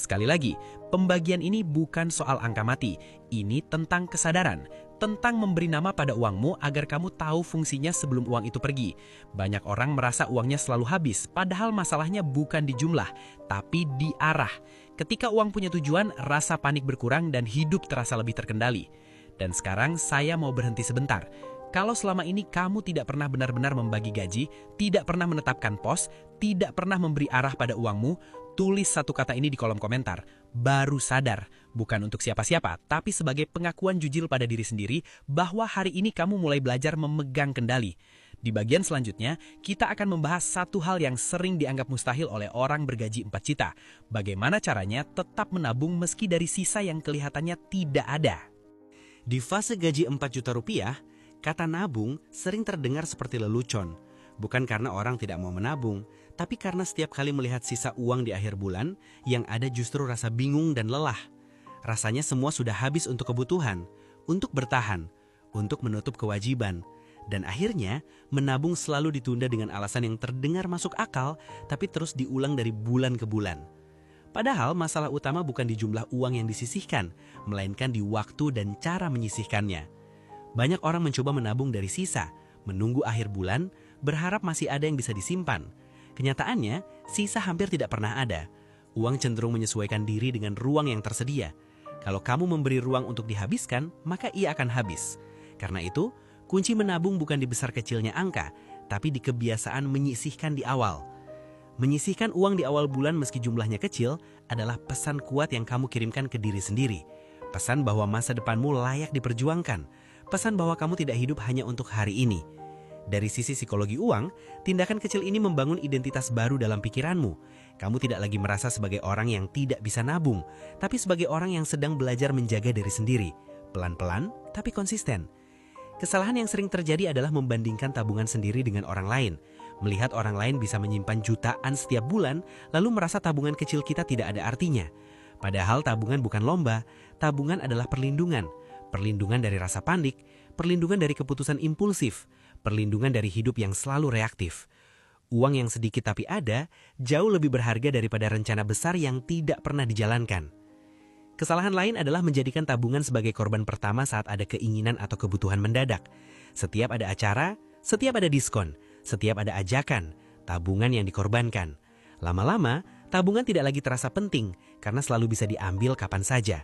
Sekali lagi, pembagian ini bukan soal angka mati. Ini tentang kesadaran, tentang memberi nama pada uangmu agar kamu tahu fungsinya sebelum uang itu pergi. Banyak orang merasa uangnya selalu habis, padahal masalahnya bukan di jumlah, tapi di arah. Ketika uang punya tujuan, rasa panik berkurang dan hidup terasa lebih terkendali. Dan sekarang saya mau berhenti sebentar. Kalau selama ini kamu tidak pernah benar-benar membagi gaji, tidak pernah menetapkan pos, tidak pernah memberi arah pada uangmu, tulis satu kata ini di kolom komentar. Baru sadar, bukan untuk siapa-siapa, tapi sebagai pengakuan jujur pada diri sendiri bahwa hari ini kamu mulai belajar memegang kendali. Di bagian selanjutnya, kita akan membahas satu hal yang sering dianggap mustahil oleh orang bergaji 4 juta. Bagaimana caranya tetap menabung meski dari sisa yang kelihatannya tidak ada. Di fase gaji 4 juta rupiah, kata nabung sering terdengar seperti lelucon. Bukan karena orang tidak mau menabung, tapi karena setiap kali melihat sisa uang di akhir bulan, yang ada justru rasa bingung dan lelah. Rasanya semua sudah habis untuk kebutuhan, untuk bertahan, untuk menutup kewajiban. Dan akhirnya, menabung selalu ditunda dengan alasan yang terdengar masuk akal, tapi terus diulang dari bulan ke bulan. Padahal masalah utama bukan di jumlah uang yang disisihkan, melainkan di waktu dan cara menyisihkannya. Banyak orang mencoba menabung dari sisa, menunggu akhir bulan, berharap masih ada yang bisa disimpan. Kenyataannya, sisa hampir tidak pernah ada. Uang cenderung menyesuaikan diri dengan ruang yang tersedia. Kalau kamu memberi ruang untuk dihabiskan, maka ia akan habis. Karena itu, kunci menabung bukan di besar kecilnya angka, tapi di kebiasaan menyisihkan di awal. Menyisihkan uang di awal bulan meski jumlahnya kecil adalah pesan kuat yang kamu kirimkan ke diri sendiri. Pesan bahwa masa depanmu layak diperjuangkan. Pesan bahwa kamu tidak hidup hanya untuk hari ini. Dari sisi psikologi uang, tindakan kecil ini membangun identitas baru dalam pikiranmu. Kamu tidak lagi merasa sebagai orang yang tidak bisa nabung, tapi sebagai orang yang sedang belajar menjaga diri sendiri. Pelan-pelan, tapi konsisten. Kesalahan yang sering terjadi adalah membandingkan tabungan sendiri dengan orang lain. Melihat orang lain bisa menyimpan jutaan setiap bulan, lalu merasa tabungan kecil kita tidak ada artinya. Padahal tabungan bukan lomba, tabungan adalah perlindungan. Perlindungan dari rasa panik, perlindungan dari keputusan impulsif, perlindungan dari hidup yang selalu reaktif. Uang yang sedikit tapi ada, jauh lebih berharga daripada rencana besar yang tidak pernah dijalankan. Kesalahan lain adalah menjadikan tabungan sebagai korban pertama saat ada keinginan atau kebutuhan mendadak. Setiap ada acara, setiap ada diskon, setiap ada ajakan, tabungan yang dikorbankan. Lama-lama, tabungan tidak lagi terasa penting karena selalu bisa diambil kapan saja.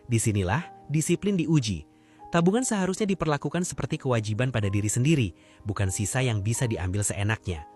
Disinilah disiplin diuji. Tabungan seharusnya diperlakukan seperti kewajiban pada diri sendiri, bukan sisa yang bisa diambil seenaknya.